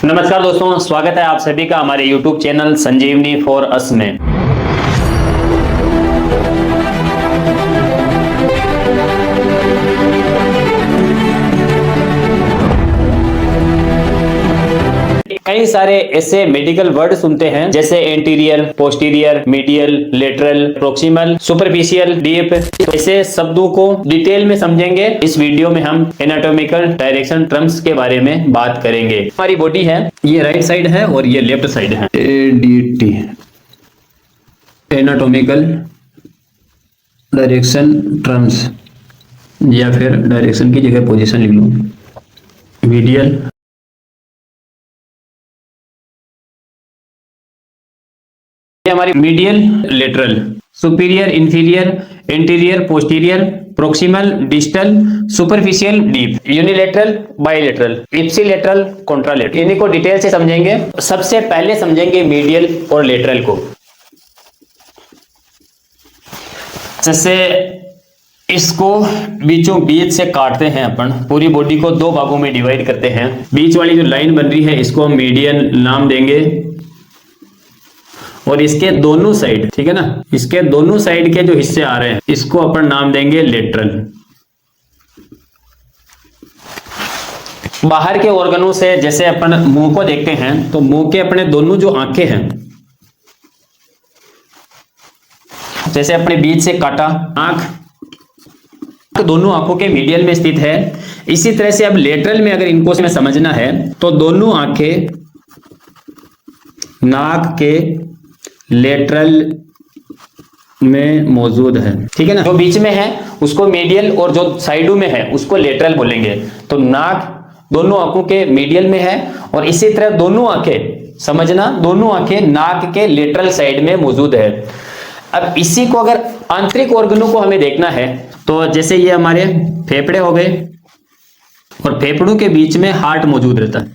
नमस्कार दोस्तों, स्वागत है आप सभी का हमारे YouTube channel Sanjeevani for us में। कई सारे ऐसे मेडिकल वर्ड सुनते हैं जैसे anterior, posterior, medial, lateral, proximal, superficial, deep. ऐसे शब्दों को डिटेल में समझेंगे। इस वीडियो में हम एनाटॉमिकल डायरेक्शन टर्म्स के बारे में बात करेंगे। हमारी बॉडी है, ये राइट साइड है और ये लेफ्ट साइड है। एडीटी एनाटॉमिकल डायरेक्शन टर्म्स, या फिर डायरेक्शन की जगह पोजीशन लिख लो। मीडियल, ये हमारी medial, lateral, superior, inferior, anterior, posterior, proximal, distal, superficial, deep, unilateral, bilateral, ipsilateral, contralateral. इन्हीं को डिटेल से समझेंगे। सबसे पहले समझेंगे मीडियल और लेटरल को। जैसे इसको बीचों बीच से काटते हैं अपन, पूरी बॉडी को दो भागों में डिवाइड करते हैं। बीच वाली जो लाइन बन रही है इसको हम मीडियन नाम देंगे, और इसके दोनों साइड, ठीक है ना, इसके दोनों साइड के जो हिस्से आ रहे हैं इसको अपन नाम देंगे लेटरल। बाहर के ऑर्गनों से जैसे अपन मुंह को देखते हैं तो मुंह के अपने दोनों जो आंखें हैं, जैसे अपने बीच से काटा आंख दोनों आंखों के मीडियल में स्थित है। इसी तरह से अब लेटरल में अगर इनको से समझना है तो दोनों आंखें नाक के लेटरल में मौजूद है, ठीक है ना। जो बीच में है उसको मीडियल और जो साइडों में है उसको लेटरल बोलेंगे। तो नाक दोनों आंखों के मीडियल में है, और इसी तरह दोनों आंखें, समझना, दोनों आंखें नाक के लेटरल साइड में मौजूद है। अब इसी को अगर आंतरिक ऑर्गनों को हमें देखना है तो जैसे ये हमारे फेफड़े हो गए, और फेफड़ों के बीच में हार्ट मौजूद रहता है,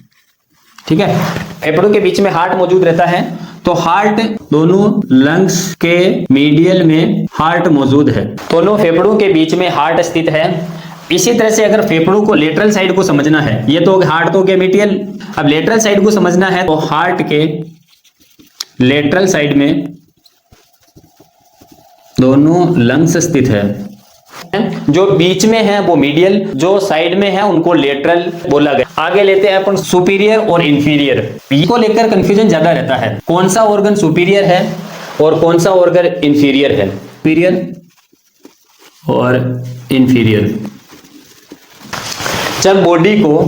ठीक है। फेफड़ों के बीच में हार्ट मौजूद रहता है, तो हार्ट दोनों लंग्स के मीडियल में हार्ट मौजूद है। दोनों फेफड़ों के बीच में हार्ट स्थित है। इसी तरह से अगर फेफड़ों को लेटरल साइड को समझना है, ये तो हार्ट तो के मीडियल, अब लेटरल साइड को समझना है तो हार्ट के लेटरल साइड में दोनों लंग्स स्थित है। जो बीच में है वो मीडियल, जो साइड में है उनको लेटरल बोला गया। आगे लेते हैं अपन सुपीरियर और इंफीरियर। इसको लेकर कंफ्यूजन ज्यादा रहता है, कौन सा ऑर्गन सुपीरियर है और कौन सा ऑर्गन इंफीरियर है। सुपीरियर और इंफीरियर, जब बॉडी को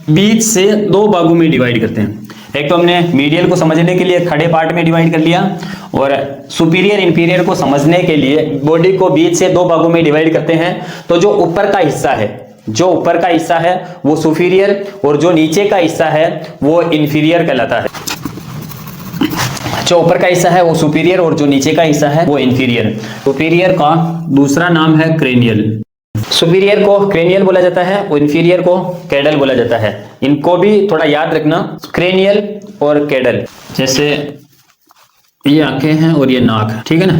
बीच से दो भागों में डिवाइड करते हैं, एक तो हमने मीडियल को समझने के लिए खड़े पार्ट में डिवाइड कर लिया, और सुपीरियर इंफीरियर को समझने के लिए बॉडी को बीच से दो भागों में डिवाइड करते हैं। तो जो ऊपर का हिस्सा है, जो ऊपर का हिस्सा है वो सुपीरियर, और जो नीचे का हिस्सा है वो इंफीरियर कहलाता है। जो ऊपर का हिस्सा है वो सुपीरियर और जो नीचे का हिस्सा है वो इंफीरियर। सुपीरियर का दूसरा नाम है क्रेनियल। सुपीरियर को क्रेनियल बोला जाता है और इंफीरियर को कैडल बोला जाता है। इनको भी थोड़ा याद रखना, क्रेनियल और कैडल। जैसे ये आंखें हैं और ये नाक, ठीक है ना।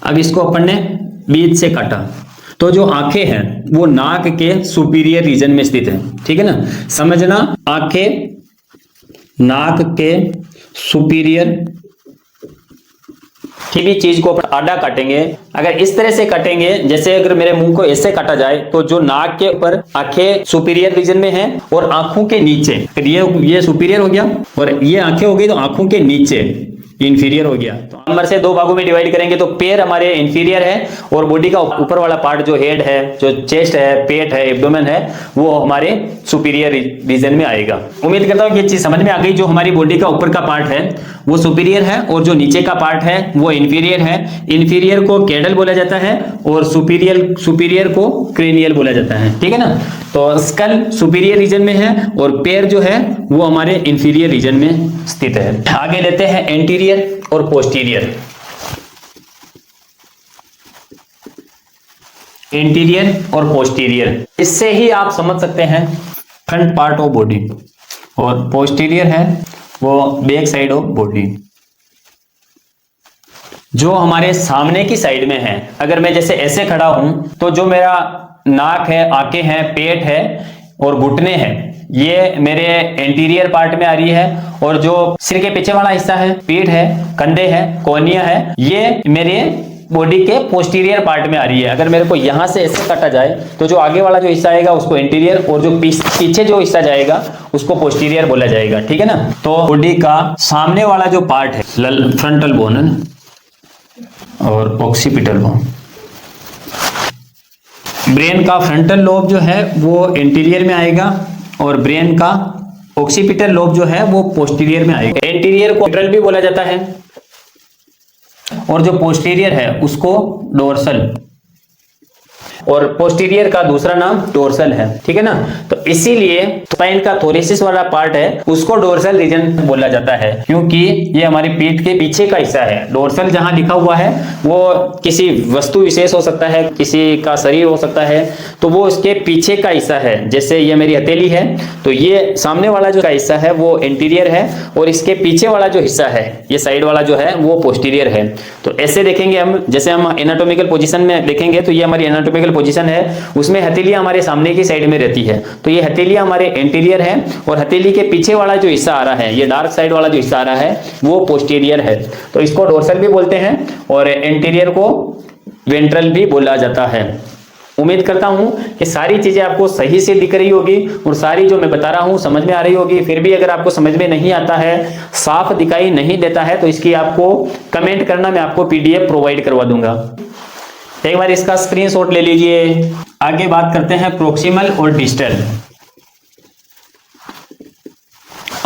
अब इसको अपन ने बीच से काटा, तो जो आंखें हैं वो नाक के सुपीरियर रीजन में स्थित है, ठीक है ना। समझना, आंखें नाक के सुपीरियर किसी भी चीज को आड़ा काटेंगे, अगर इस तरह से काटेंगे, जैसे अगर मेरे मुंह को ऐसे काटा जाए तो जो नाक के ऊपर आंखें सुपीरियर रीजन में है और आंखों के नीचे, ये सुपीरियर हो गया और ये आंखें हो गई, तो आंखों के नीचे इंफीरियर हो गया। तो नंबर से दो भागों में डिवाइड करेंगे तो पैर हमारे इंफीरियर है, और बॉडी का ऊपर वाला पार्ट जो हेड है, जो चेस्ट है, पेट है, एब्डोमेन है, वो हमारे सुपीरियर रीजन में आएगा। उम्मीद करता हूँ कि ये चीज समझ में आ गई। जो हमारी बॉडी का ऊपर का पार्ट है वो सुपीरियर है, और जो नीचे का पार्ट है वो इंफीरियर है। इंफीरियर को कैडल बोला जाता है और सुपीरियर को क्रेनियल बोला जाता है, ठीक है ना। तो स्कल सुपीरियर रीजन में है और पैर जो है वो हमारे इंफीरियर रीजन में स्थित है। आगे लेते हैं एंटीरियर और पोस्टीरियर। एंटीरियर और पोस्टीरियर, इससे ही आप समझ सकते हैं फ्रंट पार्ट ऑफ बॉडी, और पोस्टीरियर है वो बैक साइड ऑफ बॉडी। जो हमारे सामने की साइड में है, अगर मैं जैसे ऐसे खड़ा हूं तो जो मेरा नाक है, आंखें हैं, पेट है और घुटने हैं, ये मेरे एंटीरियर पार्ट में आ रही है, और जो सिर के पीछे वाला हिस्सा है, पीठ है, कंधे है, कोहनिया है, ये मेरे बॉडी के पोस्टीरियर पार्ट में आ रही है। अगर मेरे को यहां से ऐसे काटा जाए तो जो आगे वाला जो हिस्सा आएगा उसको एंटीरियर, और जो पीछे जो हिस्सा जाएगा उसको पोस्टीरियर बोला जाएगा, ठीक है ना। तो बॉडी का सामने वाला जो पार्ट है फ्रंटल बोन और ऑक्सीपिटल बोन। ब्रेन का फ्रंटल लोब जो है वो एंटीरियर में आएगा, और ब्रेन का ऑक्सीपिटल लोब जो है वो पोस्टीरियर में आएगा। एंटीरियर को वेंट्रल भी बोला जाता है, और जो पोस्टीरियर है उसको डोर्सल, और पोस्टीरियर का दूसरा नाम डोर्सल है, ठीक है ना। तो इसीलिए स्पाइन का थोरेसिस वाला पार्ट है उसको डोर्सल रीजन बोला जाता है, क्योंकि ये हमारी पीठ के पीछे का हिस्सा है। डोर्सल जहां लिखा हुआ है वो किसी वस्तु विशेष हो सकता है, किसी का शरीर हो सकता है, तो वो उसके पीछे का हिस्सा है। जैसे ये मेरी हथेली है, तो ये सामने वाला जो हिस्सा है वो एंटीरियर है, और इसके पीछे वाला जो हिस्सा है, ये साइड वाला जो है वो पोस्टीरियर है। तो ऐसे देखेंगे हम, जैसे हम एनाटॉमिकल पोजीशन में देखेंगे तो ये हमारी एनाटॉमिकल पोजीशन है, उसमें हथेलियां हमारे सामने की साइड में रहती है, तो ये हथेलियां हमारे एंटीरियर है, और हथेली के पीछे वाला जो हिस्सा आ रहा है, ये डार्क साइड वाला जो हिस्सा आ रहा है वो पोस्टीरियर है। तो इसको डोर्सल भी बोलते हैं, और एंटीरियर को वेंट्रल भी बोला जाता है। उम्मीद करता हूं कि सारी चीजें आपको सही से दिख रही होगी, और सारी जो मैं बता रहा हूं समझ में आ रही होगी। फिर भी अगर आपको समझ में नहीं आता है, साफ दिखाई नहीं देता है, तो इसकी आपको कमेंट करना, मैं आपको पीडीएफ प्रोवाइड करवा दूंगा। एक बार इसका स्क्रीनशॉट ले लीजिए। आगे बात करते हैं प्रोक्सिमल और डिस्टल।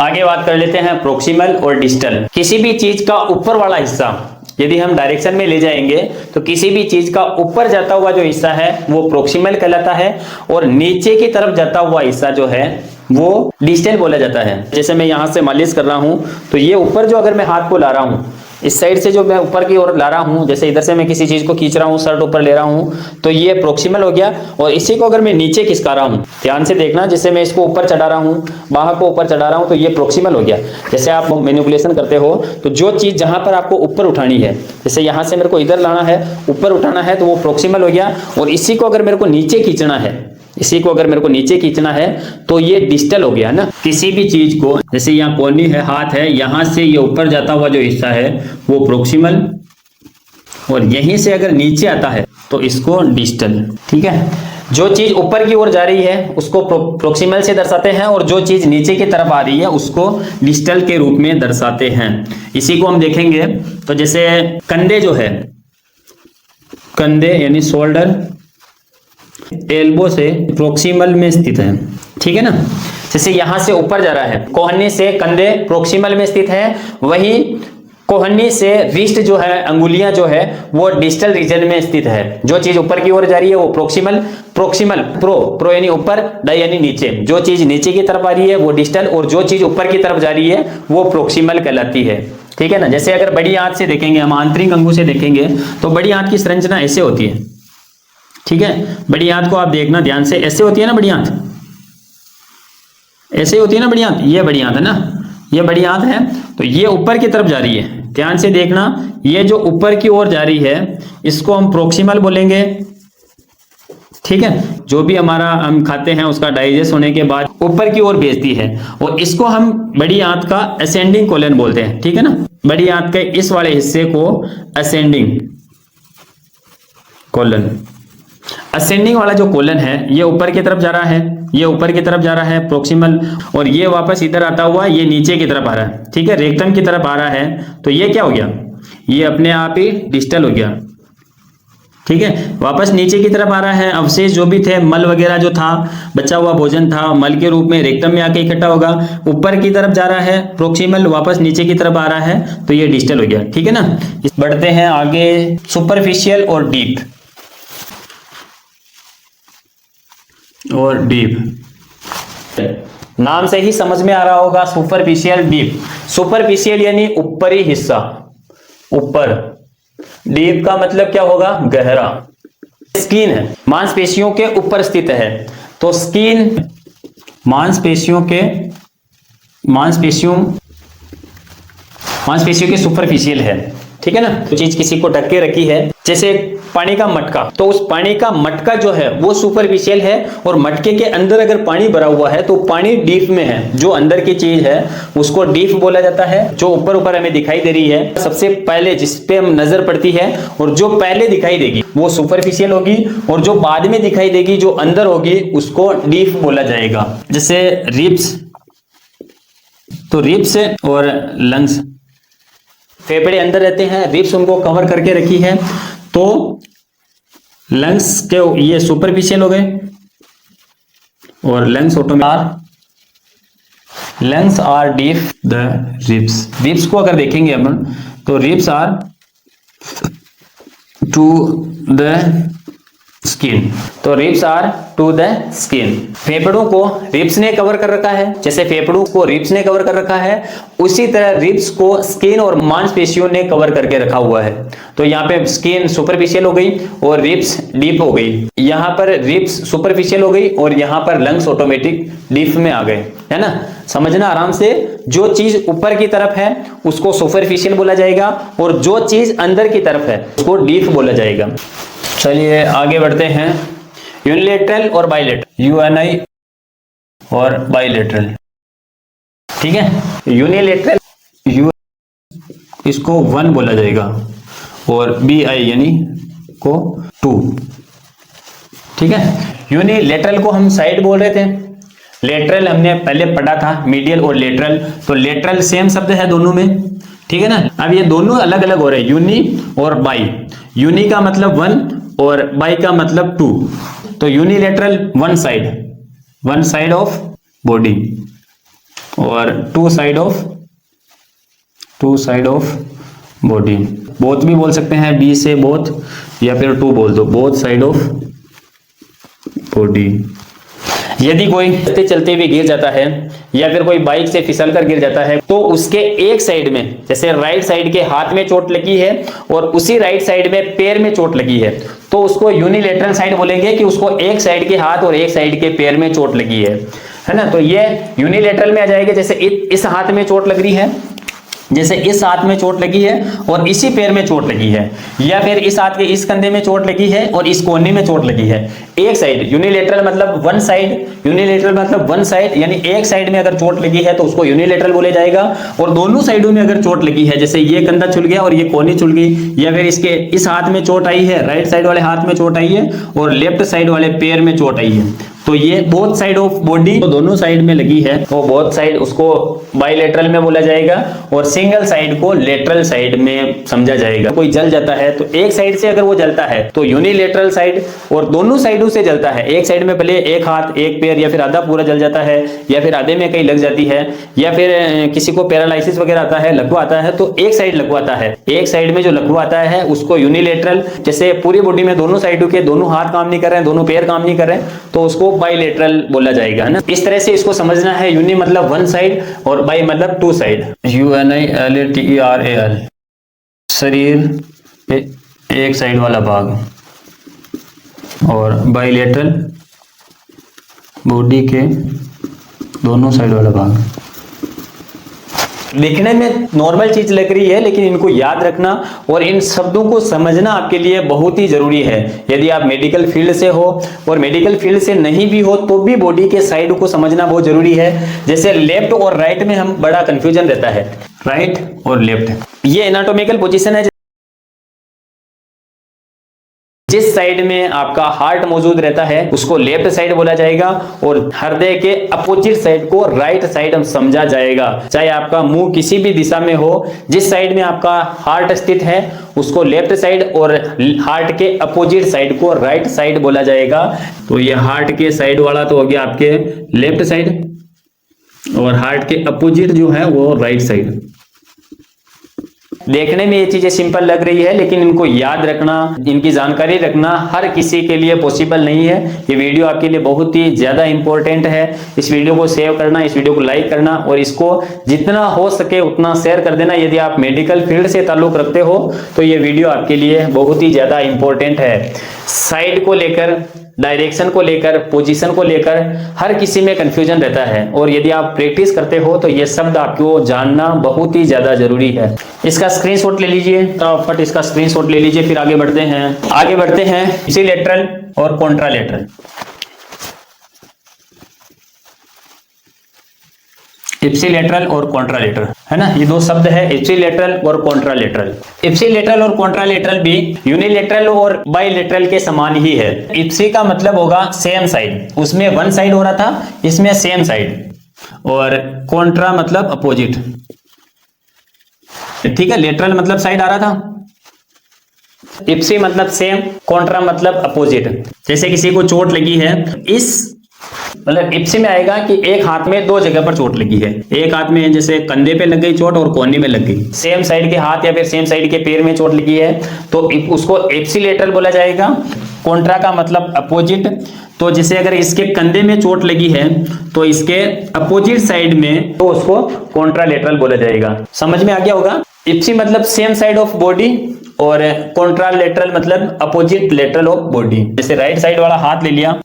आगे बात कर लेते हैं प्रोक्सिमल और डिस्टल। किसी भी चीज का ऊपर वाला हिस्सा यदि हम डायरेक्शन में ले जाएंगे तो किसी भी चीज का ऊपर जाता हुआ जो हिस्सा है वो प्रोक्सिमल कहलाता है, और नीचे की तरफ जाता हुआ हिस्सा जो है वो डिस्टल बोला जाता है। जैसे मैं यहां से मालिश कर रहा हूं, तो ये ऊपर जो अगर मैं हाथ को ला रहा हूं, इस साइड से जो मैं ऊपर की ओर ला रहा हूं, जैसे इधर से मैं किसी चीज को खींच रहा हूं, शर्ट ऊपर ले रहा हूं, तो ये प्रोक्सिमल हो गया। और इसी को अगर मैं नीचे खिसका रहा हूं, ध्यान से देखना, जैसे मैं इसको ऊपर चढ़ा रहा हूं, बाह को ऊपर चढ़ा रहा हूं, तो ये प्रोक्सिमल हो गया। जैसे आप मैनिपुलेशन करते हो तो जो चीज जहां पर आपको ऊपर उठानी है, जैसे यहां से मेरे को इधर लाना है, ऊपर उठाना है, तो वो प्रोक्सिमल हो गया। और इसी को अगर मेरे को नीचे खींचना है, इसी को अगर मेरे को नीचे खींचना है, तो ये डिस्टल हो गया ना। किसी भी चीज को, जैसे यहाँ कोहनी है, हाथ है, यहां से ये ऊपर जाता हुआ जो हिस्सा है वो प्रोक्सिमल, और यहीं से अगर नीचे आता है तो इसको डिस्टल, ठीक है। जो चीज ऊपर की ओर जा रही है उसको प्रोक्सिमल से दर्शाते हैं, और जो चीज नीचे की तरफ आ रही है उसको डिस्टल के रूप में दर्शाते हैं। इसी को हम देखेंगे, तो जैसे कंधे जो है, कंधे यानी शोल्डर एल्बो से प्रोक्सिमल में स्थित है, ठीक है ना। जैसे यहां से ऊपर जा रहा है, कोहनी से कंधे प्रोक्सिमल में स्थित है, वही कोहनी से रिस्ट जो है, अंगुलियां जो है, वो डिस्टल रीजन में स्थित है। जो चीज ऊपर की ओर जा रही है वो प्रोक्सिमल, प्रो यानी ऊपर, डाई यानी नीचे। जो चीज नीचे की तरफ आ रही है वो डिस्टल, और जो चीज ऊपर की तरफ जा रही है वो प्रोक्सिमल कहलाती है, ठीक है ना। जैसे अगर बड़ी आंत से देखेंगे, हम आंतरिक अंगों से देखेंगे, तो बड़ी आंत की संरचना ऐसे होती है, ठीक है। बड़ी आंत को आप देखना ध्यान से, ऐसे होती है ना बड़ी आंत, ऐसे होती है ना बड़ी आंत। ये बड़ी आंत है ना, ये बड़ी आंत है, तो ये ऊपर की तरफ जा रही है। ध्यान से देखना, ये जो ऊपर की ओर जा रही है इसको हम प्रोक्सिमल बोलेंगे, ठीक है। जो भी हमारा हम खाते हैं उसका डाइजेस्ट होने के बाद ऊपर की ओर भेजती है, और इसको हम बड़ी आंत का असेंडिंग कोलन बोलते हैं, ठीक है ना। बड़ी आंत के इस वाले हिस्से को असेंडिंग कोलन, असेंडिंग वाला जो कोलन है ये ऊपर की तरफ जा रहा है, ये ऊपर की तरफ जा रहा है प्रोक्सिमल, और ये वापस इधर आता हुआ ये नीचे की तरफ आ रहा है, ठीक है, रेक्टम की तरफ आ रहा है। तो ये क्या हो गया, ये अपने आप ही डिस्टल हो गया, ठीक है। वापस नीचे की तरफ आ रहा है, अवशेष जो भी थे, मल वगैरह जो था, बचा हुआ भोजन था, मल के रूप में रेक्टम में आके इकट्ठा होगा, ऊपर की तरफ जा रहा है प्रोक्सिमल, वापस नीचे की तरफ आ रहा है, तो ये डिस्टल हो गया, ठीक है ना। बढ़ते हैं आगे, सुपरफिशियल और डीप, और डीप नाम से ही समझ में आ रहा होगा, सुपरफिशियल डीप। सुपरफिशियल यानी ऊपरी हिस्सा, ऊपर। डीप का मतलब क्या होगा, गहरा। स्किन है, मांसपेशियों के ऊपर स्थित है, तो स्किन मांसपेशियों के सुपरफिशियल है, ठीक है ना। तो चीज किसी को ढक के रखी है, जैसे पानी का मटका, तो उस पानी का मटका जो है वो सुपरफिशियल है, और मटके के अंदर अगर पानी भरा हुआ है तो पानी डीप में है। जो अंदर की चीज है उसको डीप बोला जाता है। जो ऊपर ऊपर हमें दिखाई दे रही है, सबसे पहले जिस पे हम नजर पड़ती है और जो पहले दिखाई देगी वो सुपरफिशियल होगी, और जो बाद में दिखाई देगी जो अंदर होगी उसको डीप बोला जाएगा। जैसे रिब्स, तो रिब्स और लंग्स, फेफड़े अंदर रहते हैं, रिब्स उनको कवर करके रखी है, तो लंग्स के ये सुपरफिशियल हो गए, और lungs lungs are deep the ribs. Ribs को अगर देखेंगे हम, तो ribs are to the skin, तो ribs are to the skin. फेफड़ों को रिब्स ने कवर कर रखा है, जैसे फेफड़ों को रिब्स ने कवर कर रखा है, उसी तरह रिब्स को स्किन और मांसपेशियों ने कवर करके रखा हुआ है। तो यहाँ पे स्किन सुपरफिशियल हो गई और रिब्स डीप हो गई, यहाँ पर रिब्स सुपरफिशियल हो गई और यहाँ पर लंग्स ऑटोमेटिक डीप में आ गए, है ना। समझना आराम से, जो चीज ऊपर की तरफ है उसको सुपरफिशियल बोला जाएगा, और जो चीज अंदर की तरफ है उसको डीप बोला जाएगा। चलिए आगे बढ़ते हैं। यूनिलेटरल और बाइलेटरल, यूएनआई और बाइलेटरल, ठीक है। यूनिलेटरल इसको 1 बोला जाएगा, और बीआई यानी को 2, ठीक है। यूनिलेटरल को हम साइड बोल रहे थे, लेटरल हमने पहले पढ़ा था, मीडियल और लेटरल, तो लेटरल सेम शब्द है दोनों में, ठीक है ना। अब ये दोनों अलग अलग हो रहे हैं, यूनी और बाई। यूनी का मतलब 1 और बाई का मतलब 2। तो unilateral one side of body, और two side of body. Both भी बोल सकते हैं, बी से बोथ, या फिर 2 बोल दो, बोथ साइड ऑफ बॉडी। यदि कोई चलते चलते हुए गिर जाता है या फिर कोई बाइक से फिसल कर गिर जाता है, तो उसके एक साइड में, जैसे राइट साइड के हाथ में चोट लगी है और उसी राइट साइड में पैर में चोट लगी है, तो उसको यूनिलेटरल साइड बोलेंगे कि उसको एक साइड के हाथ और एक साइड के पैर में चोट लगी है ना। तो ये यूनिलेटरल में आ जाएगा। जैसे इस हाथ में चोट लग रही है, जैसे इस हाथ में चोट लगी है और इसी पैर में चोट लगी है, या फिर इस हाथ के इस कंधे में चोट लगी है और इस कोने में चोट लगी है। एक साइड, यूनिलेटरल मतलब वन साइड, यानी एक साइड में अगर चोट लगी है तो उसको यूनिलेटरल बोले जाएगा। और दोनों साइडों में अगर चोट लगी है, जैसे ये कंधा छुल गया और ये कोहनी छुल गई, या फिर इसके इस हाथ में चोट आई है, राइट साइड वाले हाथ में चोट आई है और लेफ्ट साइड वाले पैर में चोट आई है, तो ये बोथ साइड ऑफ बॉडी, तो दोनों साइड में लगी है, तो बोथ साइड उसको बाइलेटरल में बोला जाएगा, और सिंगल साइड को लेटरल साइड में समझा जाएगा। कोई जल जाता है तो एक साइड से अगर वो जलता है तो यूनिलेटरल साइड, और दोनों साइडों से जलता है, एक साइड में भले एक हाथ एक पैर या फिर आधा पूरा जल जाता है, या फिर आधे में कहीं लग जाती है, या फिर किसी को पैरालिसिस वगैरह आता है, लकवा आता है, तो एक साइड लकवा आता है, एक साइड में जो लकवा आता है उसको यूनिलेटरल। जैसे पूरी बॉडी में दोनों साइडों के दोनों हाथ काम नहीं कर रहे हैं, दोनों पैर काम नहीं कर रहे हैं, तो उसको बाइलेटरल बोला जाएगा, है ना। इस तरह से इसको समझना है। यूनि मतलब वन साइड और बाई मतलब 2 साइड। UNILATERAL, शरीर एक साइड वाला भाग, और बाइलेटरल बॉडी के दोनों साइड वाला भाग। देखने में नॉर्मल चीज लग रही है, लेकिन इनको याद रखना और इन शब्दों को समझना आपके लिए बहुत ही जरूरी है। यदि आप मेडिकल फील्ड से हो और मेडिकल फील्ड से नहीं भी हो तो भी बॉडी के साइड को समझना बहुत जरूरी है। जैसे लेफ्ट और राइट में हम बड़ा कंफ्यूजन रहता है, राइट और लेफ्ट, ये एनाटॉमिकल पोजीशन है। जिस साइड में आपका हार्ट मौजूद रहता है उसको लेफ्ट साइड बोला जाएगा, और हृदय के अपोजिट साइड को राइट साइड हम समझा जाएगा। चाहे आपका मुंह किसी भी दिशा में हो, जिस साइड में आपका हार्ट स्थित है उसको लेफ्ट साइड, और हार्ट के अपोजिट साइड को राइट साइड बोला जाएगा। तो ये हार्ट के साइड वाला तो हो गया आपके लेफ्ट साइड, और हार्ट के अपोजिट जो है वो राइट साइड। देखने में ये चीजें सिंपल लग रही है, लेकिन इनको याद रखना, इनकी जानकारी रखना हर किसी के लिए पॉसिबल नहीं है। ये वीडियो आपके लिए बहुत ही ज्यादा इंपॉर्टेंट है। इस वीडियो को सेव करना, इस वीडियो को लाइक करना, और इसको जितना हो सके उतना शेयर कर देना। यदि आप मेडिकल फील्ड से ताल्लुक रखते हो तो ये वीडियो आपके लिए बहुत ही ज्यादा इंपॉर्टेंट है। साइड को लेकर, डायरेक्शन को लेकर, पोजीशन को लेकर हर किसी में कंफ्यूजन रहता है, और यदि आप प्रैक्टिस करते हो तो ये शब्द आपको जानना बहुत ही ज्यादा जरूरी है। इसका स्क्रीनशॉट ले लीजिए, फटाफट इसका स्क्रीनशॉट ले लीजिए, फिर आगे बढ़ते हैं इप्सिलेटरल और कॉन्ट्रालेटरल। इप्सिलेटरल और कॉन्ट्रालेटरल है ना, ये दो शब्द है, इप्सिलेटरल और कॉन्ट्रालेटरल। इप्सिलेटरल और कॉन्ट्रालेटरल भी यूनिलेटरल और बाइलेटरल के समान ही है। इप्सी का मतलब होगा सेम साइड, उसमें वन साइड हो रहा था, इसमें सेम साइड, और कॉन्ट्रा मतलब अपोजिट, ठीक है। लेटरल मतलब साइड आ रहा था, इप्सी मतलब सेम, कॉन्ट्रा मतलब अपोजिट। जैसे किसी को चोट लगी है, इस मतलब इप्सी में आएगा कि एक हाथ में दो जगह पर चोट लगी है, एक हाथ में जैसे कंधे पे लग गई चोट और कोहनी में लग गई, सेम साइड के हाथ या फिर सेम साइड के पैर में चोट लगी है, तो उसको इप्सिलेटरल बोला जाएगा। कॉन्ट्रा का मतलब अपोजिट, तो जैसे अगर इसके कंधे में चोट लगी है तो इसके अपोजिट साइड में, तो उसको कॉन्ट्रालेटरल बोला जाएगा। समझ में आ गया होगा। इप्सी मतलब सेम साइड ऑफ बॉडी और कॉन्ट्रालेटरल मतलब अपोजिट लेटरल ऑफ बॉडी। जैसे राइट साइड वाला हाथ ले लिया,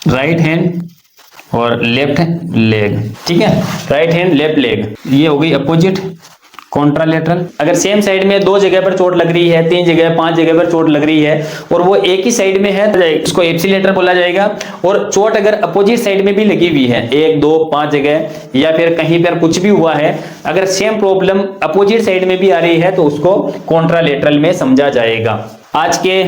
राइट हैंड और लेफ्ट लेग, ठीक है, राइट हैंड लेफ्ट लेग, ये हो गई अपोजिट कॉन्ट्रालेटरल। अगर सेम साइड में दो जगह पर चोट लग रही है, 3 जगह 5 जगह पर चोट लग रही है और वो एक ही साइड में है, तो इसको इप्सिलेटरल बोला जाएगा। और चोट अगर अपोजिट साइड में भी लगी हुई है, 1 2 5 जगह, या फिर कहीं पर कुछ भी हुआ है, अगर सेम प्रॉब्लम अपोजिट साइड में भी आ रही है तो उसको कॉन्ट्रालेटरल में समझा जाएगा। आज के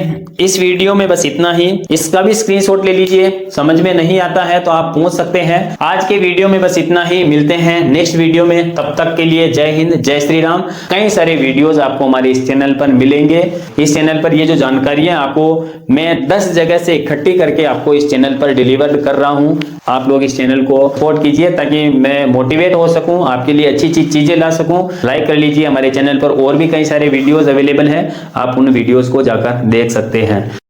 इस वीडियो में बस इतना ही, इसका भी स्क्रीनशॉट ले लीजिए, समझ में नहीं आता है तो आप पूछ सकते हैं। आज के वीडियो में बस इतना ही, मिलते हैं नेक्स्ट वीडियो में, तब तक के लिए जय हिंद जय श्री राम। कई सारे वीडियोस आपको हमारे इस चैनल पर मिलेंगे। इस चैनल पर ये जो जानकारियां आपको मैं 10 जगह से इकट्ठी करके आपको इस चैनल पर डिलीवर कर रहा हूं। आप लोग इस चैनल को सपोर्ट कीजिए ताकि मैं मोटिवेट हो सकूं, आपके लिए अच्छी चीजें ला सकूं। लाइक कर लीजिए, हमारे चैनल पर और भी कई सारे वीडियोस अवेलेबल हैं, आप उन वीडियोस को जाकर देख सकते हैं।